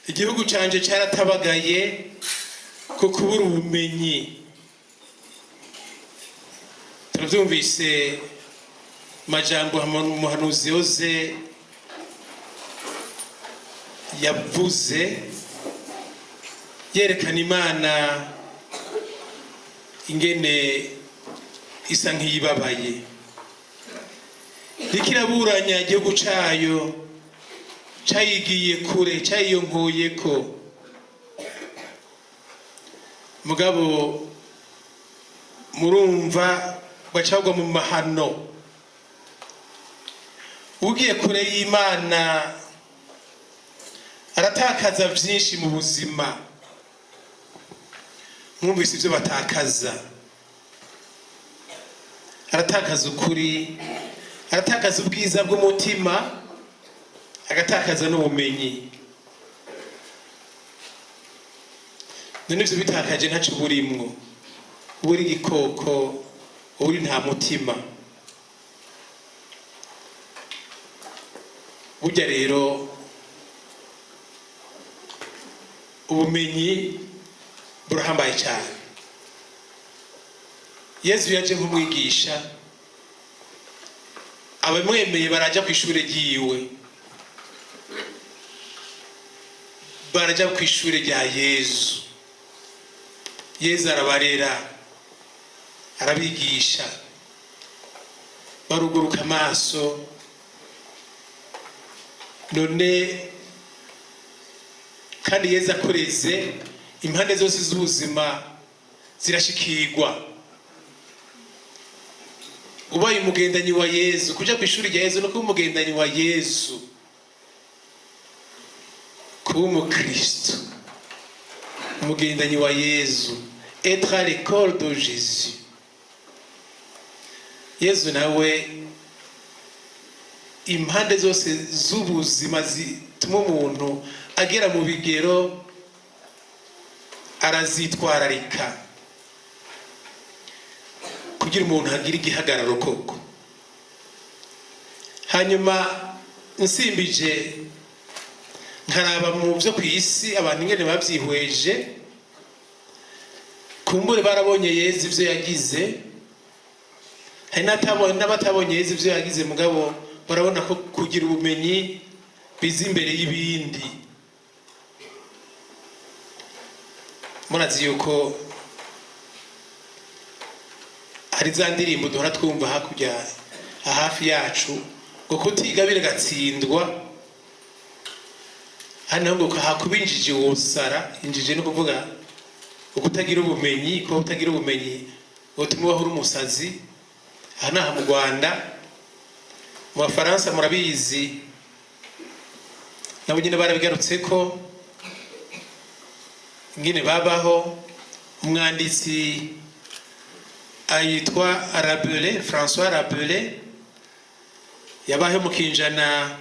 igihugu canje cyaratabagaye ko kubura ubumenyi. Turavyumvise majambo umuhanuzi Yoze yavuze yerekana Imana ingene isa nk'iyibabaye, ikiraburanya igihugu cayo cayigiye kure, cayiyonkoyeko. Mugabo murumva bacagwa mu mahano. Ugiye kure y'Imana aratakaza vyinshi mu buzima. Mwumvise ivyo batakaza. Aratakaza ukuri, aratakaza ubwiza bw'umutima, agatakaza n'ubumenyi. None ivyo bitakaje ntaco burimwo. Uri igikoko, uri nta mutima. Burya rero ubumenyi burahambaye cyane. Yesu yaje nk'umwigisha, abamwemeye baraja ku ishure ryiwe, baraja ku ishure rya Yesu. Yesu arabarera, arabigisha, baruguruka amaso. None kandi Yesu akoreze impande zose z'ubuzima zirashikirwa. Ubaye umugendanyi wa Yesu, kuja ku ishuri rya Yesu no kuba umugendanyi wa Yesu, kuba umukristo, umugendanyi wa Yesu, être à l'école de Jésus. Yesu nawe impande zose z'ubuzima zituma umuntu agera mu bigero arazitwararika kugira umuntu agire igihagararo koko. Hanyuma nsimbije nkaraba mu byo ku isi abantu ingene bavyihweje, kumbure barabonye Yesu ivyo yagize, hari n'abatabonye Yesu ivyo yagize, mugabo barabona ko kugira ubumenyi biza imbere y'ibindi. Murazi yuko hari za ndirimbo duhora twumva hakurya hafi yacu ngo kutiga biragatsindwa. Hano ngo hakubinjije wosara. Injije no kuvuga ukutagira ubumenyi, ko utagira ubumenyi utuma wahura umusazi. Aha mu Rwanda, mu Bafaransa murabizi, nabo nyine barabigarutse ko ngine babaho. Umwanditsi ayitwa Rabelais, François Rabelais, yabaho mu kinjana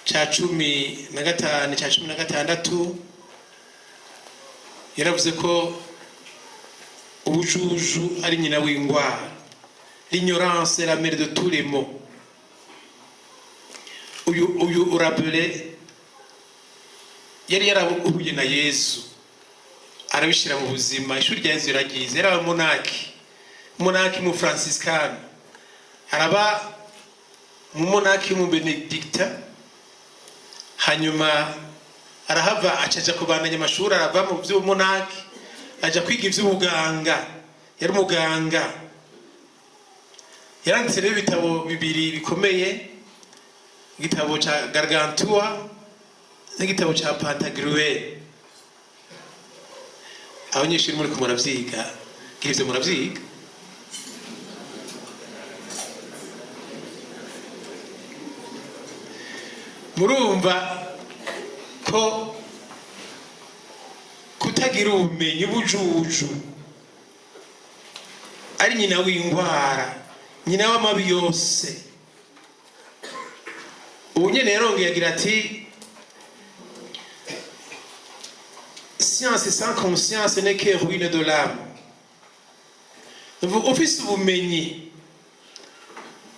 ca 15 ca 16. Yaravuze ko ubujuju ari nyina w'ingwara. L'ignorance est la mère de tous les maux. Uyu Rabelais yari yarahuye na Yesu, arabishira mu buzima. Ishuri rya Yesu yaragize, yari monaki mu Franciscan, araba mu monaki mu Benedicta. Hanyuma arahava acaja kubandanya amashuri, arava mu vy'umonaki aja kwiga ivy'ubuganga. Yari umuganga. Yaranditse rero ibitabo bibiri bikomeye, igitabo ca Gargantua n'igitabo ca Pantagruel. Abanyeshuri muri kumara vyiga, ivyo muravyiga. Murumva ko kutagira ubumenyi, ubujuju ari nyina w'ingwara, nyina w'amabi yose. Ubu nyene yarongeye agira ati, science sans conscience n'est que ruine de l'âme. Ufise ubumenyi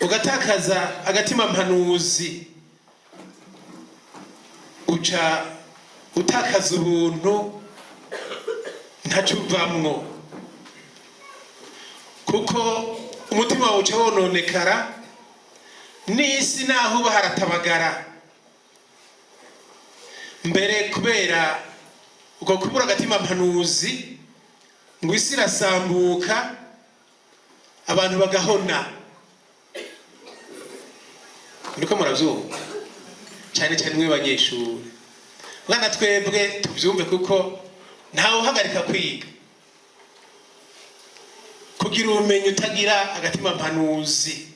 ugatakaza agatima mpanuzi, utakaza ubuntu ntacuvamwo, kuko umutima wawe uca wononekara, n'isi naho uba haratabagara. Mbere kubera uko kubura agatima mpanuzi, ngo isi irasambuka, abantu bagahona. Niko muravyumva cyane cyane mwe banyeshuri. Mwana twebwe tuvyumve, kuko ntawe uhagarika kwiga. Kugira ubumenyi utagira agatima mpanuzi,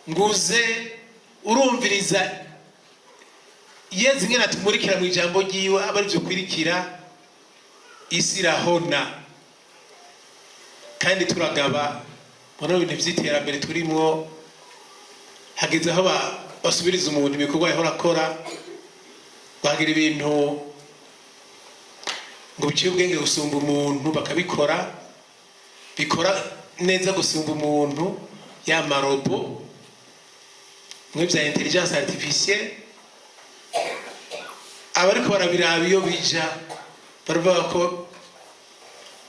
nguze urumviriza Yezu ingene atumurikira mu ijambo ryiwe, aba arivyo kwirikira, isi irahona. Kandi turagaba muri ibintu vy'iterambere turimwo, hageze aho basubiriza umuntu ibikorwa yahora akora, bagira ibintu ngo biciye ubwenge gusumba umuntu, bakabikora bikora neza gusumba umuntu, ya marobo mwe vya intelligence artificielle. Abariko barabiraba iyo bija baravuga ko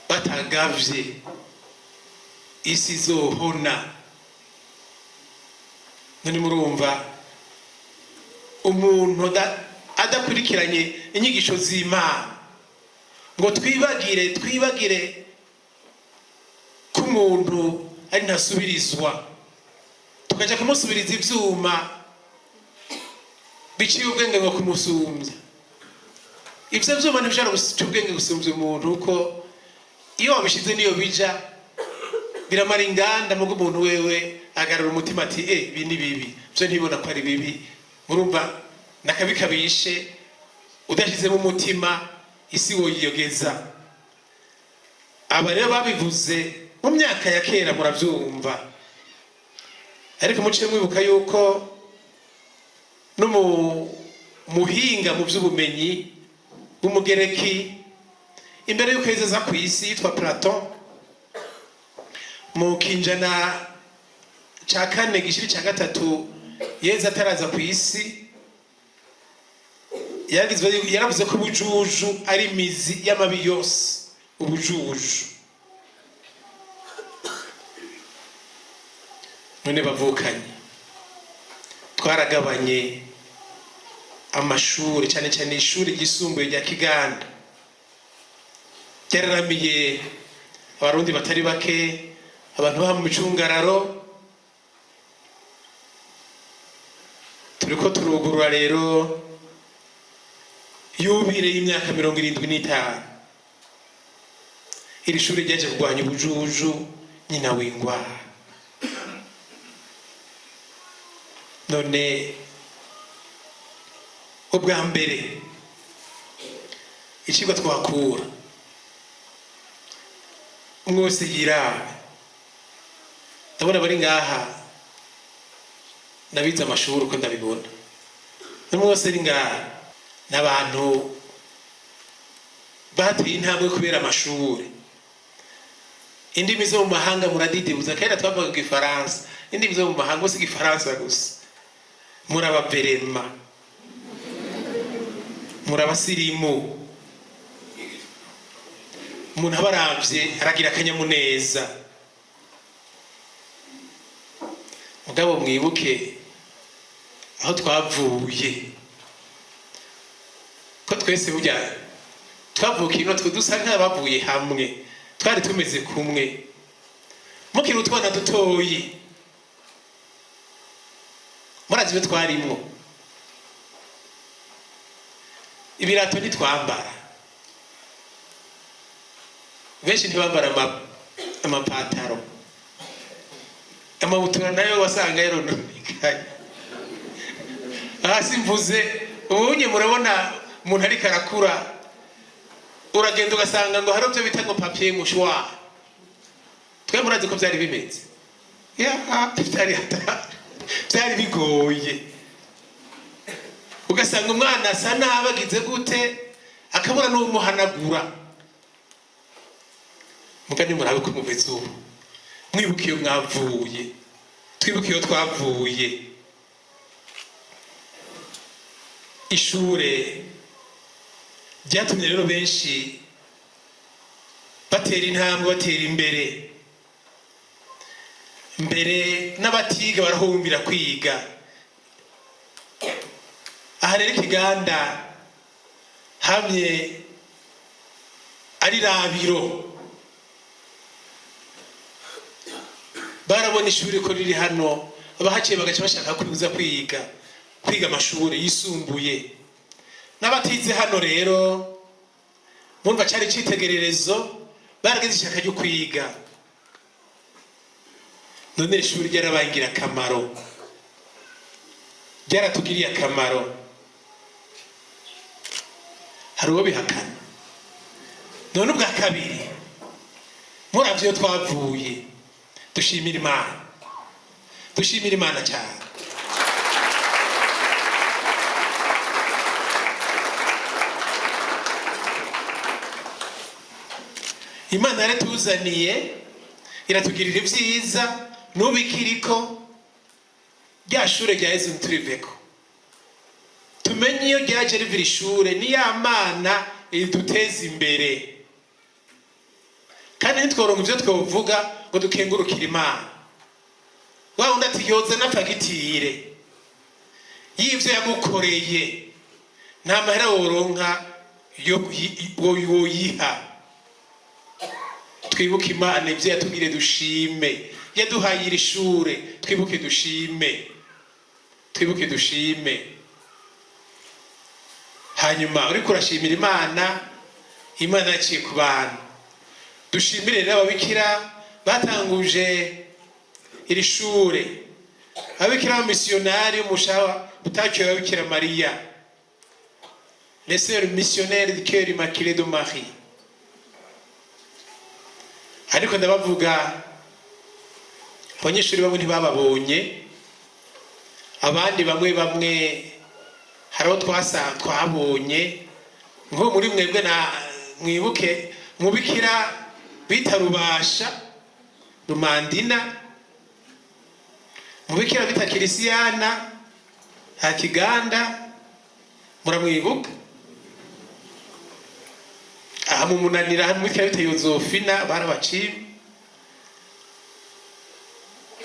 batagavye isi zohona. None murumva umuntu adakurikiranye inyigisho z'Imana, ngo twibagire ko umuntu ari ntasubirizwa, tukaja kumusubiriza ivyuma biciye ubwenge ngo kumusumbya. Ivyo vyuma ntibishobora guca ubwenge gusumbya umuntu, kuko iyo wabishize niyo bija biramara inganda, mugo umuntu wewe agarura umutima ati ibi ni bibi, vyo ntibona ko ari bibi. Murumva nakabikabishe udashizemo umutima, isi woyiyogeza. Aba rero babivuze mu myaka ya kera, muravyumva. Ariko muciye mwibuka yuko no muhinga mu vy'ubumenyi w'umugereki, imbere yuko yezeza ku isi, yitwa Platon, mu kinjana ca kane gishiri ca gatatu Yezu ataraza ku isi, yaravuze ko ubujuju ari imizi y'amabi yose. Ubujuju. None bavukanye, twaragabanye amashuri, cyane cyane ishuri ryisumbuye rya Kiganda ryararamiye abarundi batari bake, abantu baha mu micungararo. Turiko turugurura rero yubire y'imyaka 75. Iri shuri ryaje kurwanya ubujuju, nyina w'ingwara. None ubwa mbere icigwa twakura, umwe wese yiraba. Ndabona bari ngaha nabize amashuri uko ndabibona, umwe wese ari ngaha n'abantu bateye intambwe kubera amashuri. Indimi zo mu mahanga muradidibuza, kera twavuga Igifaransa, indimi zo mu mahanga si Igifaransa gusa. Murabaverema, murabasirimu, umuntu abaravye aragira akanyamuneza. Mugabo mwibuke aho twavuye, ko twese burya twavukiye no dusa nk'abavuye hamwe, twari tumeze kumwe. Mukiri utwana dutoyi, murazi ibyo twarimwo. Ibirato ntitwambara, benshi ntibambara amapataro, amabutura nayo wasanga yarononekaye. Hasi mvuze ubunye murabona umuntu ariko arakura, uragenda ugasanga ngo hari ibyo bita ngo papier mouchoir. Twe murazi ko byari bimeze, byari bigoye. Ugasanga umwana asa nabagize gute, akabura n'umuhanagura. Mugani murabe ko mubeze ubu, mwibukiye mwavuye, twibukiye twavuye. Ishure byatumye rero benshi batera intambwe, batera imbere n'abatiga barahumbira kwiga. Aha rero Ikiganda hamye ari rabiro, barabona ishuri ko riri hano, abahaciye bagaca bashaka kuza kwiga amashuri yisumbuye. N'abatize hano rero mumva cyari cyitegererezo, baragize ishaka ryo kwiga. None ishuri ryarabaye ingirakamaro, ryaratugiriye akamaro. Hari uwo bihakana. None ubwa kabiri muravyo twavuye, dushimira Imana cyane. Imana yaratuzaniye iratugirira ibyiza, n'ubikiriko rya shure rya Yezu turiveko. Tumenye iyo ryaje rivira ishure ni ya Mana iduteza imbere, kandi ntitworonka ivyo twovuga ngo dukengurukire Imana. Wa undi ati yoza na fagitire y'ivyo yagukoreye, nta mahera woronka woyiha. Twibuke Imana ivyo yatugire dushime, yaduhaye iri shure, twibuke dushime. Hanyuma uriko urashimira Imana yaciye ku bantu. Dushimire rero ababikira batanguje iri shure, ababikira b'amisiyonari umushawa utakiwe ababikira Mariya, les sœurs missionnaires du cœur immaculé de Marie. Ariko ndabavuga abanyeshuri bamwe ntibababonye, abandi bamwe hariho twabonye, nko muri mwebwe mwibuke mubikira bita Rubasha Rumandina, mubikira bita Kirisiyana ha Kiganda, muramwibuka. Aha mu Munanira mubikira bita Yozofina barabaciye.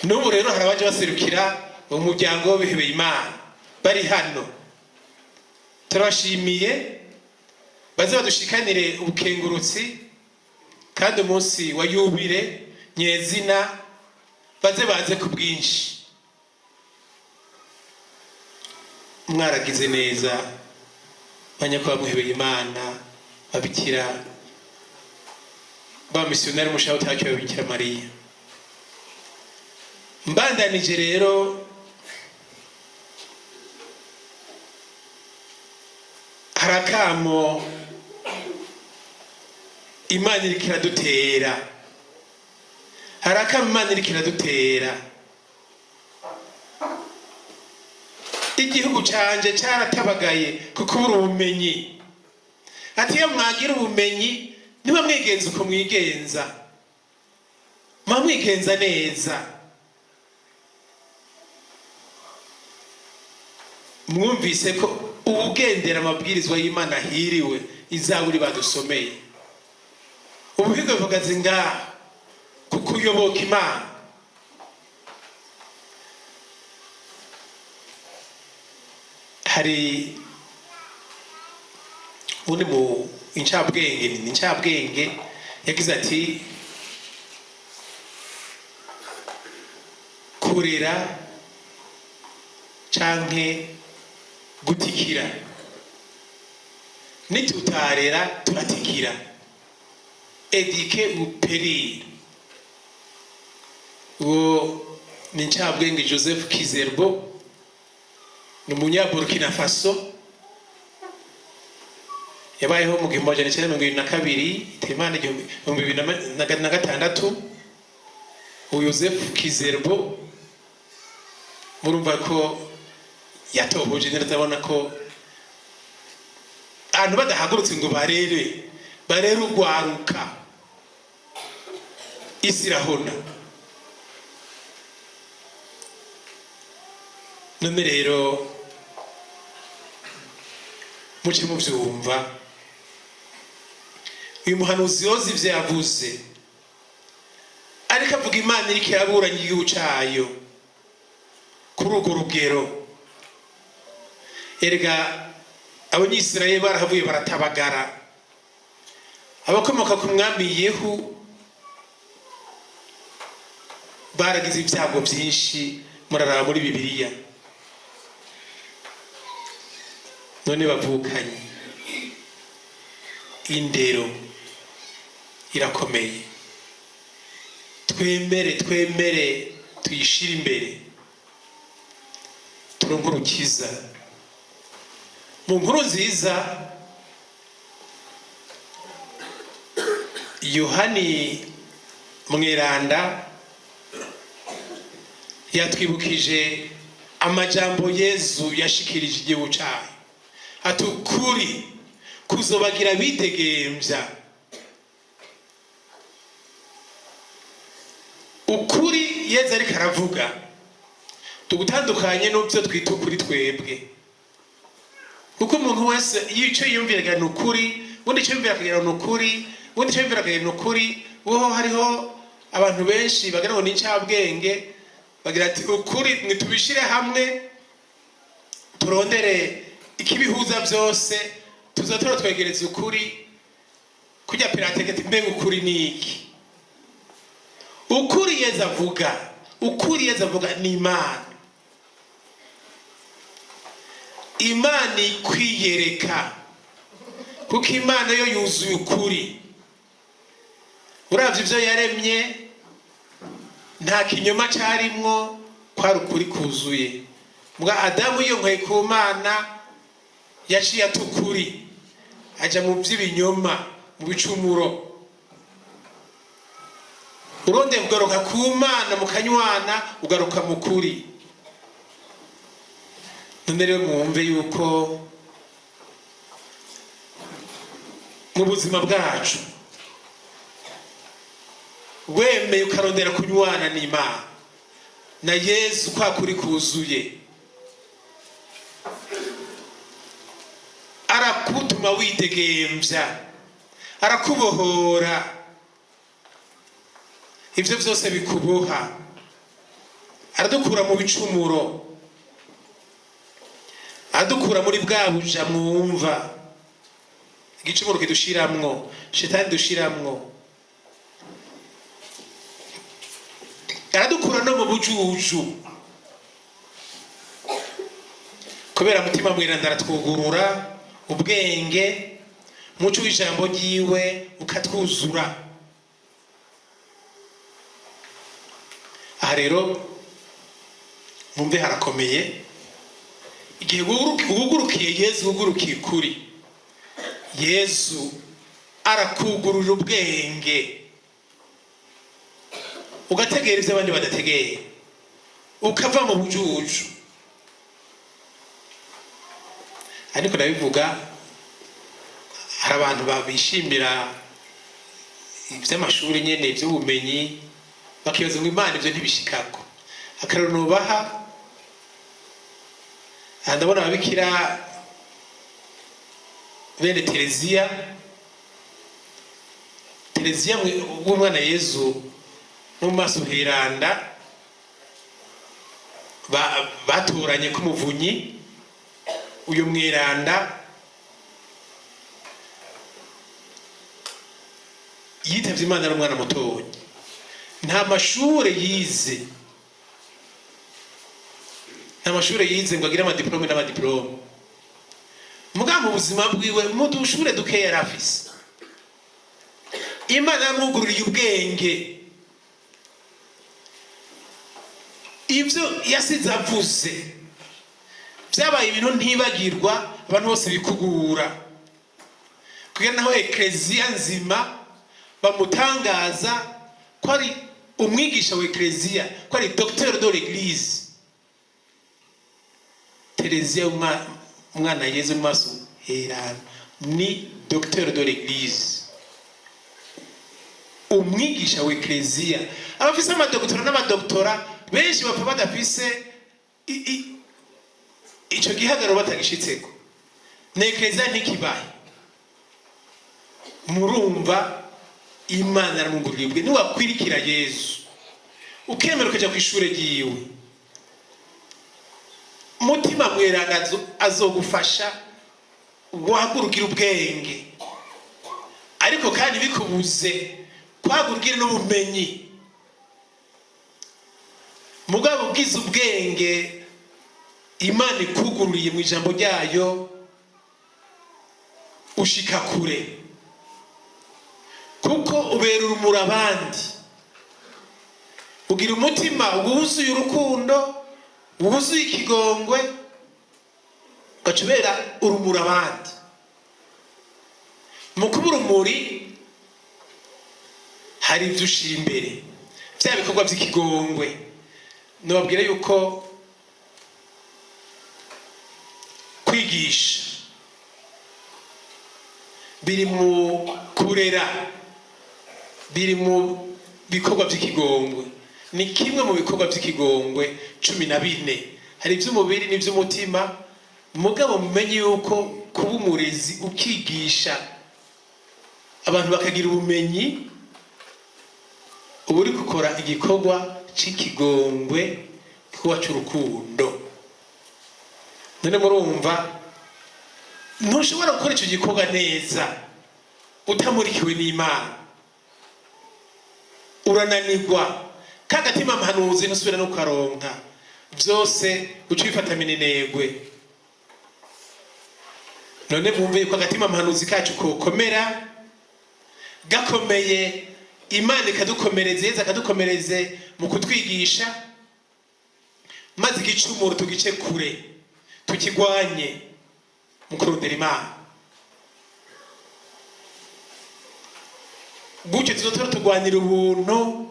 N'ubu rero hari abaje baserukira umuryango w'abihebeye Imana bari hano. Turashimiye, baze badushikanire ubukengurutsi, kandi umunsi wa yubile nyezina baze ku bwinshi. Mwaragize neza banyakwa muhebeye Imana, babikira ba missionnaire mushaho utakiwe babikira Mariya. Mbandanije rero harakamo Imana iriko iradutera, harakamo Imana iriko iradutera. Igihugu canje caratabagaye kukubura ubumenyi. Ati iyo mwagira ubumenyi niba mwigenza uko mwigenza, mwigenza neza. Mwumvise ko ubugendera amabwirizwa y'Imana hiriwe, izaburi badusomeye. Ubuhigo bugaze ngaho kukuyoboka Imana. Hari undi mu incabwenge yagize ati kurera canke gutikira, nitutarera turatikira. Éduquer ou périr. Uwo ni incabwenge Joseph Kizerbo, ni umunyaburkina Faso, yabayeho mu 1922 Imana 2006. Uwo Joseph Kizerbo murumva ko yatohoje neza, abona ko abantu badahagurutse ngo barere urwaruka, isi irahona. None rero muce muvyumva uyu muhanuzi yoza ivyo yavuze ariko avuga Imana iriko iraburanya igihugu cayo kuri urwo rugero. Erega abanyisirayeli barahavuye baratabagara, abakomoka ku mwami Yehu baragize ibyago byinshi, muraraba muri Bibiliya. None bavukanye indero irakomeye. Twemere tuyishire imbere, turonke urukiza. Mu nkuru nziza Yohani Mweranda yatwibukije amajambo Yezu yashikirije igihugu cyayo, ati ukuri kuzobagira bidegemvya. Ukuri Yezu ariko aravuga tugutandukanye n'ubyo twita ukuri twebwe, kuko umuntu wese yico yumviraga n'ukuri, ubundi cyo yumvira akagira n'ukuri, ubundi cyo yumvira akagira n'ukuri. Uho hariho abantu benshi bagira ngo ni ncabwenge, bagira ati ukuri nitubishire hamwe turondere ikibihuza byose, tuzatora twegereza ukuri. Kujya Pilategeti mbega ukuri ni iki? Ukuri Yezu avuga, ukuri Yezu avuga ni Imana. Imana ikwiyereka, kuko Imana yo yuzuye ukuri. Uravye ivyo yaremye nta kinyoma carimwo, kwari ukuri kuzuye. Mbwa Adamu yonkoye ku Mana yaciye atukuri, aja mu vy'ibinyoma, mu bicumuro. Uronde kugaruka ku Mana mukanywana, ugaruka mu kuri. None rero mwumve yuko mu buzima bwacu wemeye ukarondera kunywana n'Imana na Yezu kwa kuri kuzuye, arakutuma widegemvya, arakubohora ivyo vyose bikuboha, aradukura mu bicumuro, aradukura muri bwa buja mwumva igicumuro kidushiramwo, shetani dushiramwo, aradukura no mu bujuju. Kubera mutima Mweranda aratwugurura ubwenge, muco w'ijambo ryiwe ukatwuzura. Aha rero mumve harakomeye, igihe ugurukiye Yezu, ugurukiye kuri Yezu arakugurura ubwenge, ugategera ivyo abandi badategeye, ukava mu bujuju. Ariko ndabivuga, hari abantu babishimira ivy'amashuri nyene, ivy'ubumenyi, bakibaza ngo Imana ivyo ntibishikako. Akarero nubaha, ndabona ababikira bene Tereziya w'umwana Yezu no mu maso heranda batoranye k'umuvunyi. Uyu Mweranda yitavye Imana ari umwana mutonya, nta mashure yize, nta mashure yize ngo agire amadiplome n'amadiplome. Muga mu buzima bwiwe mu dushure duke yari afise, Imana yamwugururiye ubwenge. Ivyo yasize avuze vyabaye ibintu ntibagirwa, abantu bose bikugura, kugira naho ekleziya nzima bamutangaza ko ari umwigisha wa ekleziya, ko ari docteur de l'église. Tereziya umwana Yezu maso herana ni docteur de l'église, umwigisha wa ekleziya. Abafise amadoktora n'amadoktora benshi bapfa badafise ico gihagararo batagishitseko, na ekleziya ntikibaye. murumva Imana aramuguribwe niwakwirikira Yesu ukemera ukaja ku ishure ryiwe, mutima mweranda azogufasha guhagurukira ubwenge, ariko kandi bikubuze kwagurukira n'ubumenyi. Mugabo ubwiza ubwenge Imana ikugururiye mu ijambo ryayo ushika kure, kuko ubera urumuri abandi, ugira umutima wuzuye urukundo, wuzuye ikigongwe, ugacubera urumuri abandi. Mu kuba urumuri hari ibyo ushira imbere, bya bikorwa by'ikigongwe. Nababwira yuko kwigisha biri mu kurera, biri mu bikorwa by'ikigongwe, ni kimwe mu bikorwa by'ikigongwe 14. Hari iby'umubiri n'iby'umutima. Mugabo mumenye yuko kuba umurezi ukigisha abantu bakagira ubumenyi, uba uri gukora igikorwa c'ikigongwe, igikorwa c'urukundo. None murumva ntushobora gukora icyo gikorwa neza utamurikiwe n'Imana, urananirwa. Kagatima mpanuzi ntusubira no karonka, byose uca ubifata minenegwe. None mwumve yuko agatima mpanuzi kacu kokomera, gakomeye Imana ikadukomereze, Yesu akadukomereze mu kutwigisha, maze igicumuro tugice kure, tukigwanye mu kurondera Imana. Gutyo tuzotora tugwanira ubuntu,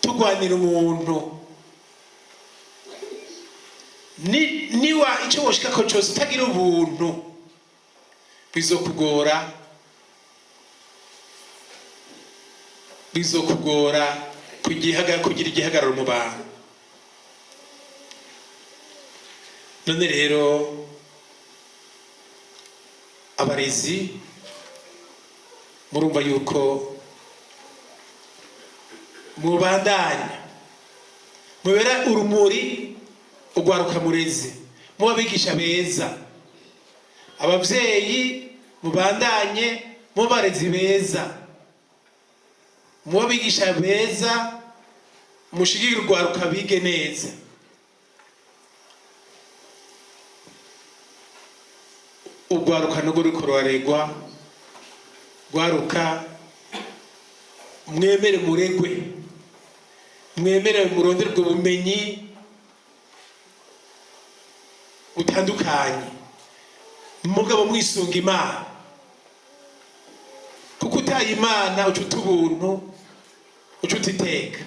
tugwanira umuntu. Niwa icyo woshikako cyose utagira ubuntu, bizokugora kugira igihagararo mu bantu. None rero abarezi murumva yuko mubandanya mubera urumuri ugwaruka murezi, muba bigisha beza. Abavyeyi mubandanye mubarezi beza, muba bigisha beza, mushigikira ugwaruka bige neza. Ugwaruka nugo ruriko ruraregwa, gwaruka mwemere muregwe, mwemere muronderwe ubumenyi butandukanye, mugabo mwisunga Imana, kuko utaye Imana uca uta ubuntu, uca uta iteka.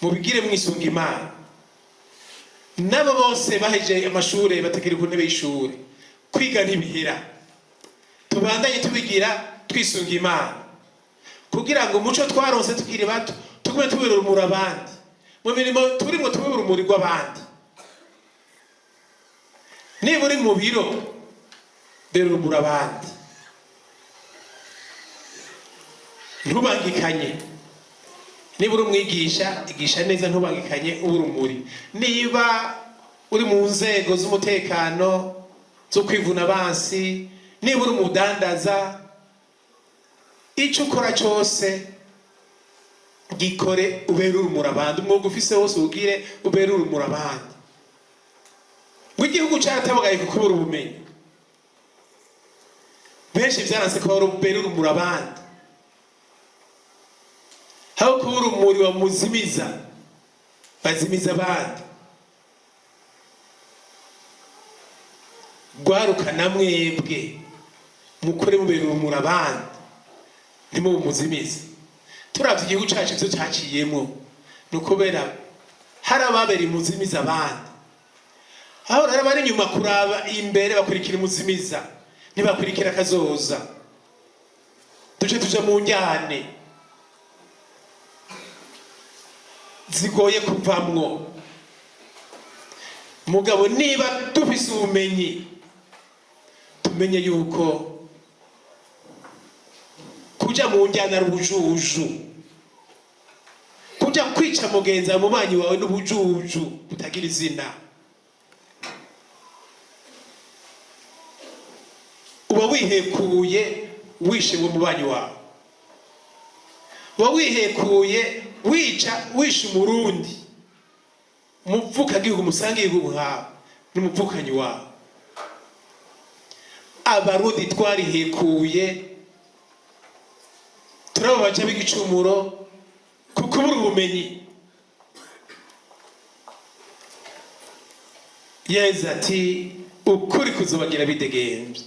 Mubigire mwisunga Imana. N'abo bose baheje amashure bategera ku ntebe y'ishure, kwiga ntibihera. Tubandanye tubigira twisunga Imana, kugira ngo umuco twaronse tukiri bato tugume tubera urumuri abandi, mu mirimo turimo tubera urumuri rw'abandi. Niba uri mu biro bera urumuri abandi, ntubangikanye. Niba uri umwigisha igisha neza, ntubangikanye urumuri. Niba uri mu nzego z'umutekano zo kwivuna abansi, niba uri umudandaza, icyo ukora cyose gikore ubera urumuri abandi. Umwuga ufise wose ugire ubera urumuri abandi. Ngo igihugu cyatabagaye kubura ubumenyi, benshi byaranse ko ubera urumuri abandi, aho kuba urumuri bamuzimiza, bazimiza abandi. Gwaruka na mwebwe mukore mubera urumuri abandi, ntimumuzimize. Turavye igihugu cyacu ivyo cyaciyemo, nukubera hari ababera imuzimiza abandi, aho rero bari inyuma kuraba imbere bakurikira imuzimiza, ntibakurikira kazoza. Duce tuja mu njyane zigoye kuvamwo. Mugabo niba dufise ubumenyi, tumenye yuko kuja mu njyana rubujuju, kuja kwica mugenza mubanyi wawe n'ubujuju butagira izina. Uba wihekuye wishe uwo mubanyi wawe, uba wihekuye wishe umurundi muvuka gihugu musangiye igihugu hawe n'umuvukanyi wawe. Abarundi twarihekuye, turababaca b'igicumuro kubura ubumenyi. Yezu ati ukuri kuzobagira bidegembye.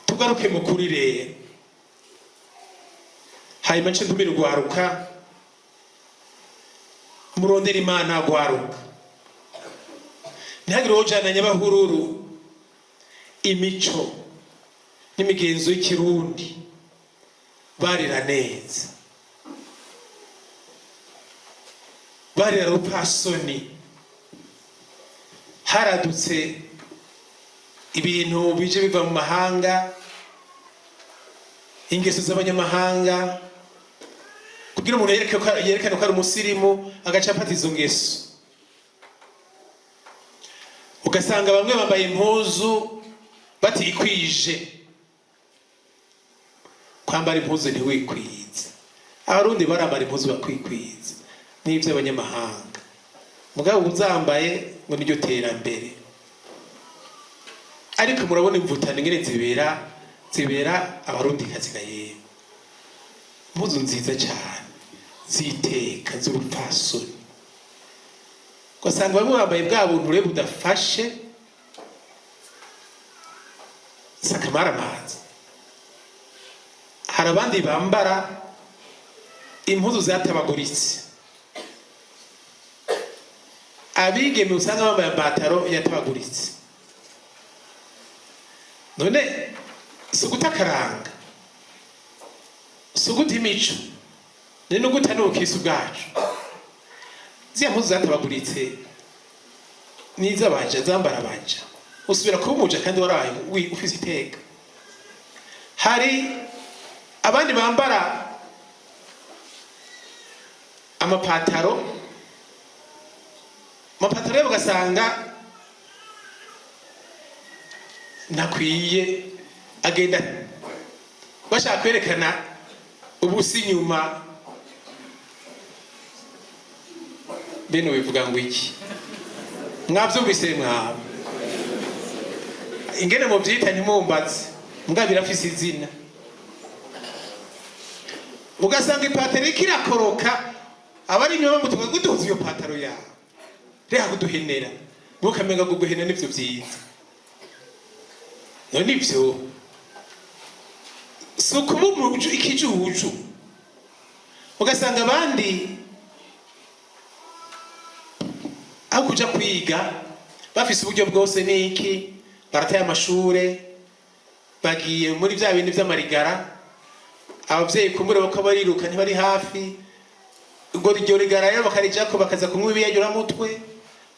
Tugaruke mu kuri rero. Hanyuma nce ntumire urwaruka, murondera Imana rwaruka. Ntihagire ujana nyabahururu imico n'imigenzo y'ikirundi barira neza, barira rupasoni. Haradutse ibintu bije biva mu mahanga, ingeso z'abanyamahanga, kugira umuntu yerekane ko ari umusirimu agaca afata izo ngeso. Ugasanga bamwe bambaye impuzu batikwije. Kwambara impuzu ntiwikwize. Abarundi barambara impuzu bakwikwiza n'ivy'abanyamahanga, mugabo uzambaye ngo niryo terambere. Ariko murabona imvutano ingene zibera abarundi kaziga yewe. Impuzu nziza cyane ziteka z'urupfasoni. Ugasanga bamwe bambaye bwa buntu rero budafashe, sakamaramazi. Hari abandi bambara impuzu zatabaguritse. Abigeme usanga bambaye amapataro yatabaguritse. None suguta karanga, suguta imico, ni nuguta n'ubukristo bwacu. Ziya mpuzu zatabaguritse niza baja zambara baja, usubira kuba umuja kandi waraye ufise iteka. Hari abandi bambara amapataro ugasanga nakwiye, agenda bashaka kwerekana ubusi nyuma. Bene bivuga ngo iki? Mwavyumvise mwawe ingene mu byita ntimumbaze, mbwa birafise izina. Ugasanga ipataro ikirakoroka, abari inyuma mutuka guduza iyo pataro yawe, reha kuduhenera, mukamenga guguhena nivyo byiza. None ivyo sukuba umuju ikijuju. Ugasanga abandi aho kuja kwiga bafise uburyo bwose niki, barataye amashure, bagiye muri vya bintu vy'amarigara. Abavyeyi kumbure bako bariruka ntibari hafi, ubwo iryo rigara rero bakarijako bakaza kunywa ibiyayura mutwe,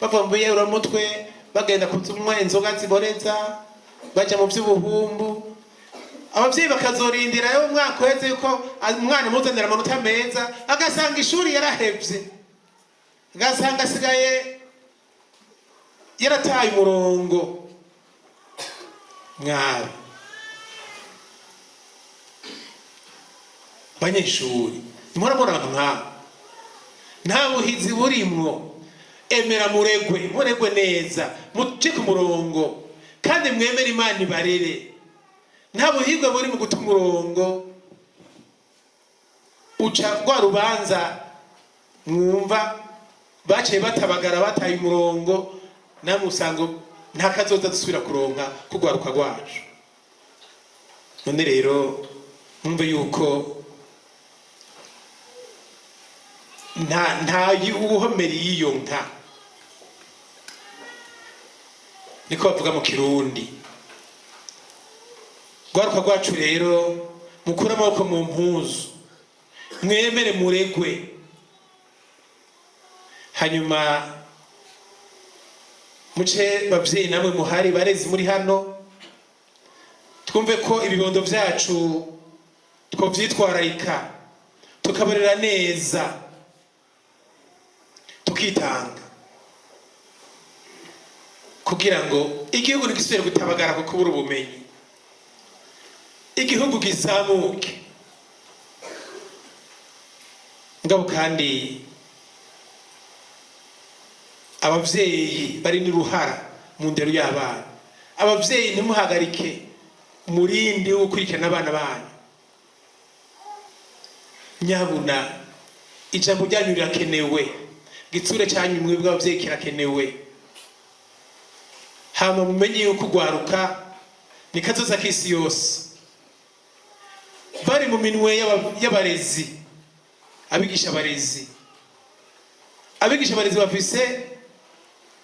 bava mu biyayura mutwe bagenda kunywa inzoga ziboreza, baja mu vy'ubuhumbu. Abavyeyi bakazorindira yo umwaka weze yuko umwana muzanira amanota meza, agasanga ishuri yarahevye, agasanga asigaye yarataye umurongo. Mwaba banyeshuri murabona nk'abo nta buhizi burimwo. Emera muregwe neza, muce ku murongo kandi mwemere Imana ibarere. Nta buhigwa buri mu guta umurongo, uca rwa rubanza mwumva baciye batabagara bataye umurongo, namwe usanga nta kazoza dusubira kuronka kugwaruka rwacu. None rero mwumve yuko nta uhomera iyo nka, niko bavuga mu Kirundi. Gwaruka rwacu rero mukura amaboko mu mpuzu, mwemere muregwe. Hanyuma muce bavyeyi namwe muhari barezi muri hano, twumve ko ibibondo vyacu twovyitwararika tukabarera neza tukitanga kugira ngo igihugu ntigisubire gutabagara ku kubura ubumenyi, igihugu gizamuke. Ngabo kandi abavyeyi bari n'uruhara mu ndero y'abana, abavyeyi ntimuhagarike umurindi wo gukurikirana abana banyu. Nyabuna ijambo ryanyu rirakenewe, gitsure cyanyu mwebwe abavyeyi kirakenewe. Hama mumenye yuko ugwaruka ni kazoza k'isi yose. Bari mu minwe y'abarezi, abigisha barezi bafise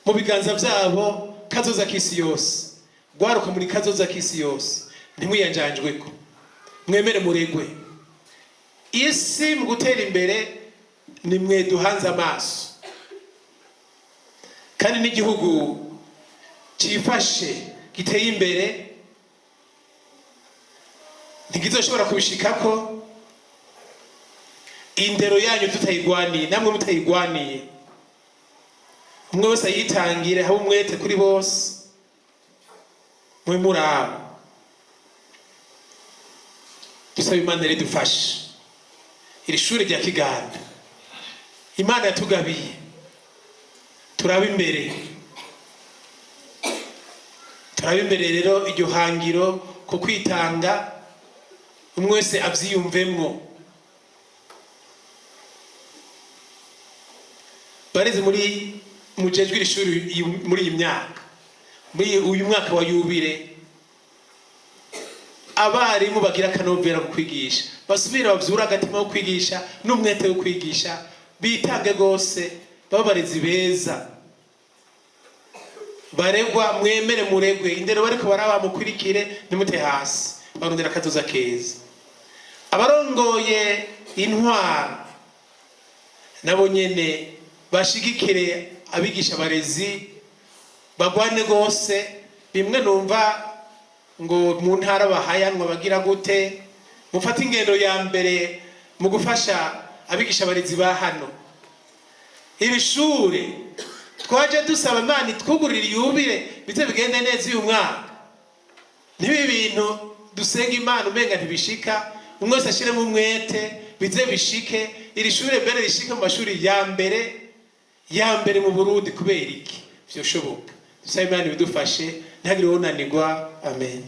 mu biganza byabo kazoza k'isi yose. Gwaruka muri kazoza k'isi yose, ntimwiyanjanjweko, mwemere muregwe. Isi mu gutera imbere ni mwe duhanze amaso, kandi n'igihugu cifashe giteye imbere ntikizoshobora kubishikako indero yanyu tutayigwaniye, namwe mutayigwaniye. Umwe wese ayitangire, habe umwete kuri bose, mwe murabo. Dusaba Imana ridufashe. Iri shuri rya Kiganda Imana yatugabiye, turaba imbere rero iryo hangiro ko kwitanga, umwe wese avyiyumvemwo. Bareze muri mujejwe iri shuri muri iyi myaka, muri uyu mwaka wa yubire, abarimu bagira akanovera ku kwigisha, basubira bavyura agatima wo kwigisha n'umwete wo kwigisha, bitange gose, baba barezi beza. Baregwa mwemere muregwe, indero bariko baraba mukurikire nimute hasi, barondera akazoza keza. Abarongoye intwaro nabo nyene bashigikire abigisha barezi, bagwane gose. Bimwe numva ngo mu ntara bahayanwa bagira gute, mufata ingendo ya mbere mu gufasha abigisha barezi ba hano. Iri shure twaje dusaba Imana itwugurira yubire, bize bigende neza uyu mwaka. Nibi bintu dusenga Imana umenga ntibishika, umwe wese ashiremo umwete bize bishike. Iri shure mbere rishike mu mashuri ya mbere mu Burundi. Kubera iki vyoshoboka? Dusaba Imana bidufashe, ntihagire wonanirwa. Amen.